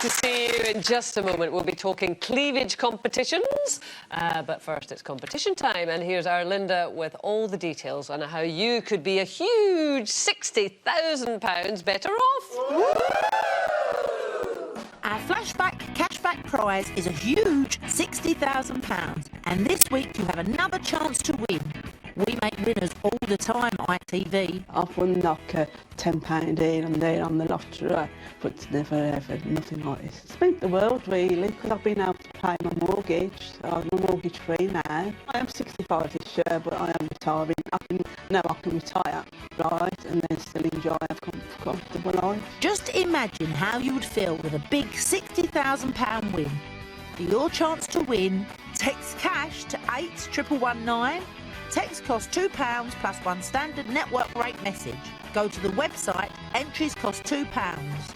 to see you in just a moment. We'll be talking cleavage competitions. But first, it's competition time. And here's our Linda with all the details on how you could be a huge £60,000 better off. Our flashback cashback prize is a huge £60,000. And this week you have another chance to win. We make winners all the time, ITV. I've won like £10 here and there on the lottery, but never ever nothing like this. It's meant the world really, because I've been able to pay my mortgage. I'm mortgage free now. I am 65 this year, but I am retiring. I can retire, right, and then still enjoy a comfortable life. Just imagine how you would feel with a big £60,000 win. For your chance to win, text cash to 81119. Text costs £2 plus one standard network rate message. Go to the website, entries cost £2.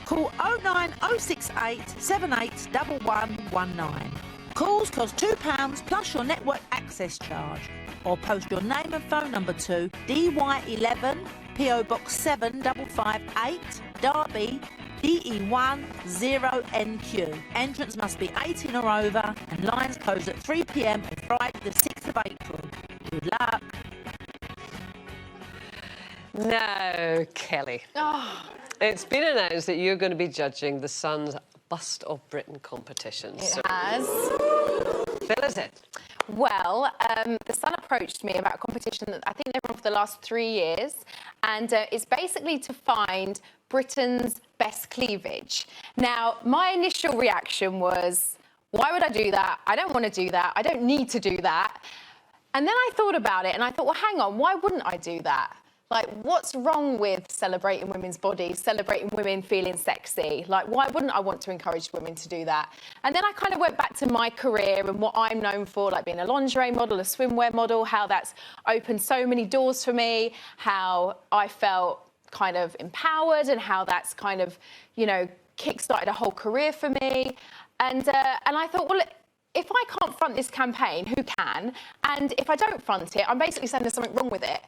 Call 09068 781119. Calls cost £2 plus your network access charge. Or post your name and phone number to DY11 PO Box 7558 Derby DE1 0NQ. Entrance must be 18 or over and lines close at 3 p.m. on Friday the 6th of April. Good luck. Now, Kelly, it's been announced that you're going to be judging the Sun's Bust of Britain competition. It has. Fill us in. Well, the Sun approached me about a competition that I think they've run for the last 3 years, and it's basically to find Britain's best cleavage. Now, my initial reaction was, why would I do that? I don't want to do that. I don't need to do that. And then I thought about it and I thought, well, hang on, why wouldn't I do that? Like, what's wrong with celebrating women's bodies, celebrating women feeling sexy? Like, why wouldn't I want to encourage women to do that? And then I kind of went back to my career and what I'm known for, like being a lingerie model, a swimwear model, how that's opened so many doors for me, how I felt kind of empowered and how that's kind of, you know, kick-started a whole career for me. And I thought, well, if I can't front this campaign, who can? And if I don't front it, I'm basically saying there's something wrong with it.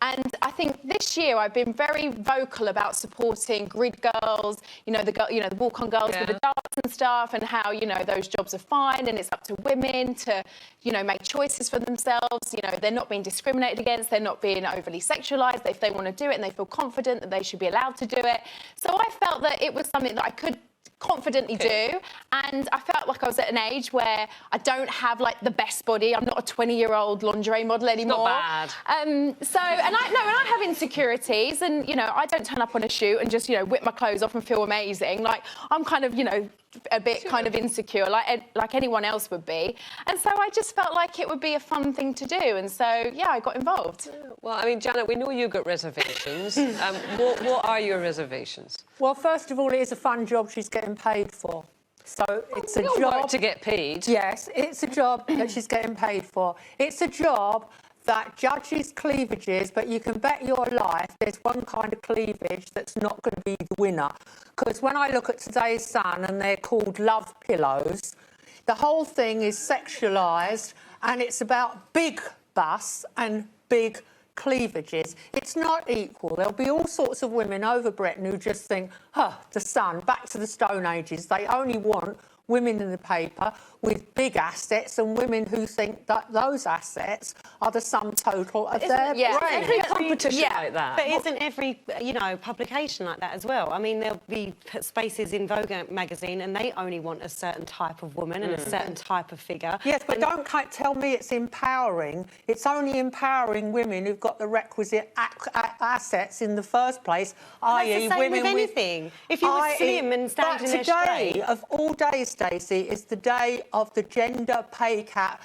And I think this year I've been very vocal about supporting grid girls, the walk-on girls with the darts and stuff, and how, you know, those jobs are fine and it's up to women to, you know, make choices for themselves. You know, they're not being discriminated against, they're not being overly sexualised. If they want to do it and they feel confident that they should be allowed to do it. So I felt that it was something that I could confidently do, and I felt like I was at an age where I don't have like the best body. I'm not a 20-year-old lingerie model anymore. Not bad. And I have insecurities, and you know, I don't turn up on a shoot and just, you know, whip my clothes off and feel amazing. Like, I'm kind of, you know, a bit kind of insecure, like anyone else would be. And so I just felt like it would be a fun thing to do, and so yeah, I got involved. Well, I mean, Janet, we know you've got reservations. What are your reservations? Well, first of all, it is a fun job she's getting paid for. So it's a We all job work to get paid. Yes, it's a job that she's getting paid for. It's a job that judges cleavages, but you can bet your life there's one kind of cleavage that's not going to be the winner. Because when I look at today's Sun and they're called love pillows, the whole thing is sexualised and it's about big busts and big cleavages. It's not equal. There'll be all sorts of women over Britain who just think, the Sun, back to the Stone Ages. They only want women in the paper with big assets, and women who think that those assets are the sum total of their brain. Every competition like that. But isn't every, publication like that as well? I mean, there'll be spaces in Vogue magazine and they only want a certain type of woman and a certain type of figure. Yes, but don't tell me it's empowering. It's only empowering women who've got the requisite assets in the first place, i.e. women with anything. If you were slim and standing there straight. But today, of all days, Stacey, is the day of the gender pay gap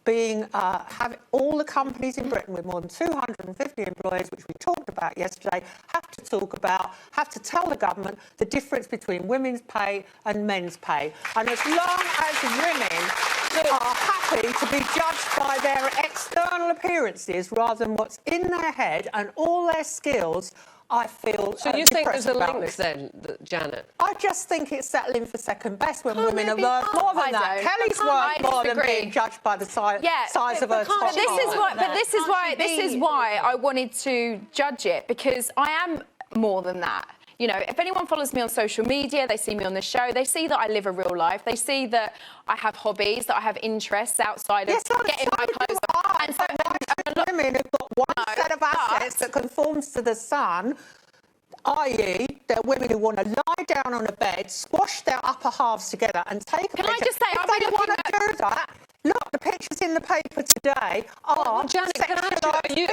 being having all the companies in Britain with more than 250 employees, which we talked about yesterday, have to tell the government the difference between women's pay and men's pay. And as long as women are happy to be judged by their external appearances rather than what's in their head and all their skills, I feel So you think there's a link this. then, Janet? I just think it's settling for second best when women are worth more than that. Kelly's worth more than being judged by the size of her top. This is why I wanted to judge it, because I am more than that. You know, if anyone follows me on social media, they see me on the show, they see that I live a real life, they see that I have hobbies, that I have interests outside of getting my clothes on. And so, women who've got one set of assets that conforms to the sun, i.e. they're women who want to lie down on a bed, squash their upper halves together and take a picture. Can I just say, if they want to do that, look, the pictures in the paper today are Janet, can I ask you,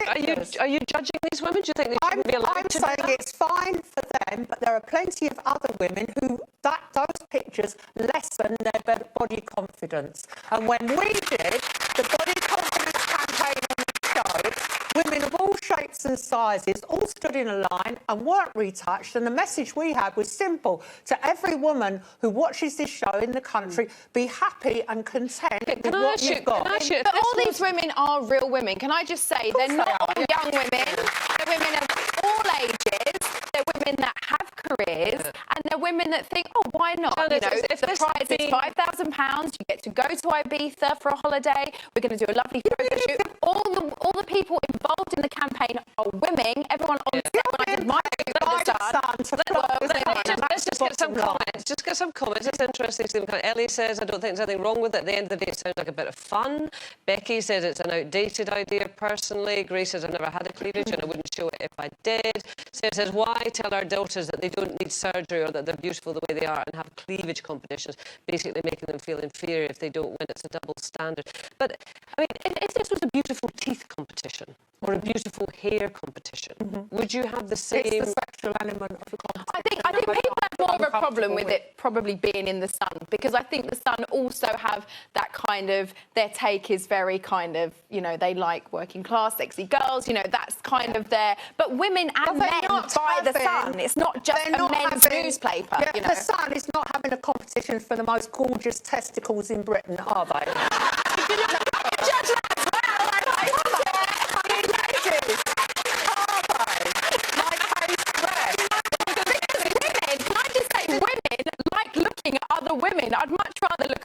are you judging these women? Do you think they shouldn't be allowed to do that? I'm saying it's fine for them, but there are plenty of other women who those pictures lessen their body confidence. And when we did the body confidence campaign on the show, women of all shapes and sizes all stood in a line and weren't retouched. And the message we had was simple: to every woman who watches this show in the country, be happy and content with what you've got. But all these women are real women. Can I just say, they're not all young women. They're women of all ages. They're women that have careers, and they're women that think, oh, why not? You know, if the prize is £5,000, you get to go to Ibiza for a holiday. We're going to do a lovely photo shoot. All the people involved in the campaign are women. Everyone on set, when I did my let's just get some comments. Just get some comments. It's interesting to see them comment. Ellie says, I don't think there's anything wrong with it. At the end of the day, it sounds like a bit of fun. Becky says it's an outdated idea personally. Grace says, I've never had a cleavage and I wouldn't show it if I did. Sarah says, why tell our daughters that they don't need surgery or that they're beautiful the way they are and have cleavage competitions, basically making them feel inferior if they don't win. It's a double standard. But, I mean, if this was a beautiful teeth competition or a beautiful hair competition, would you have the same... It's the sexual element of the competition. I think people have more of a problem with it probably being in the sun, because I think the Sun also have that kind of, their take is very kind of, you know, they like working class, sexy girls, you know, that's kind of their... But women and men buy the Sun. It's not just a men's newspaper, Yeah, you know. the Sun is not having a competition for the most gorgeous testicles in Britain, are they? Other women, I'd much rather look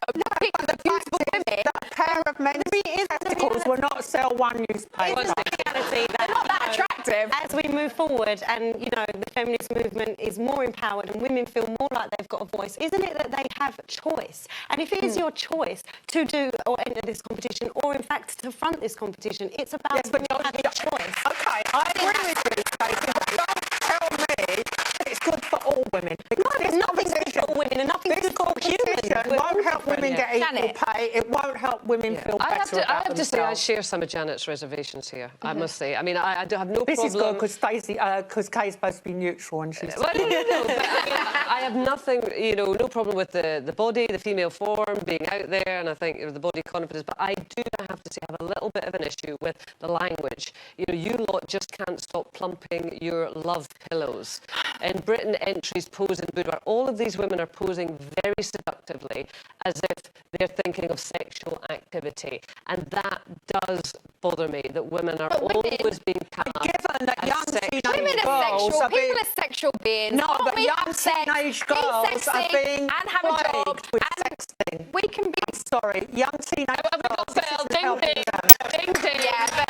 at a beautiful women. That pair of men's testicles will not sell one newspaper. They're not that attractive. As we move forward and, you know, the feminist movement is more empowered and women feel more like they've got a voice, isn't it that they have choice? And if it is your choice to do or enter this competition, or in fact to front this competition, it's about having a choice. Okay, I agree with you, Stacey, but don't tell me it's good for all women. No, there's nothing good for all women and nothing good for humans. It won't help women get equal pay. It won't help women feel better I have to say, I themselves. share some of Janet's reservations here, I must say. I mean, I do have no This problem... is good because Stacey, because Kay's supposed to be neutral and she's... Well, no. But, I mean, I have nothing, you know, no problem with the body, the female form being out there, and I think, you know, the body confidence. But I do, I have to say, have a little bit of an issue with the language. You know, you lot just can't stop plumping your love pillows. In Britain, entries pose in boudoir. All of these women are posing very seductively as if they're thinking of sexual activity. And that does bother me, that women are always being cast Given that young teenage Women girls are sexual. People are sexual beings. No, Can't but we young have sex, teenage be girls sexy are being and have a job plagued with and sexting. we can be... Sorry, young teenage girls. This isn't helping them. Ding, ding. Yeah, but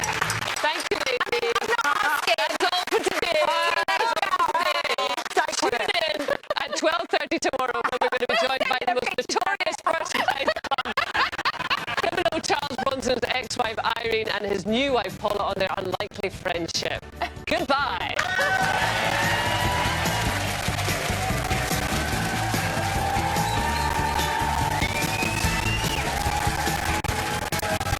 Thank you, ladies. I'm not asking. That's all for today. Tune in at 12:30 tomorrow when we're going to be joined by the most notorious person criminal Charles Bronson's ex-wife Irene and his new wife Paula on their unlikely friendship. Goodbye.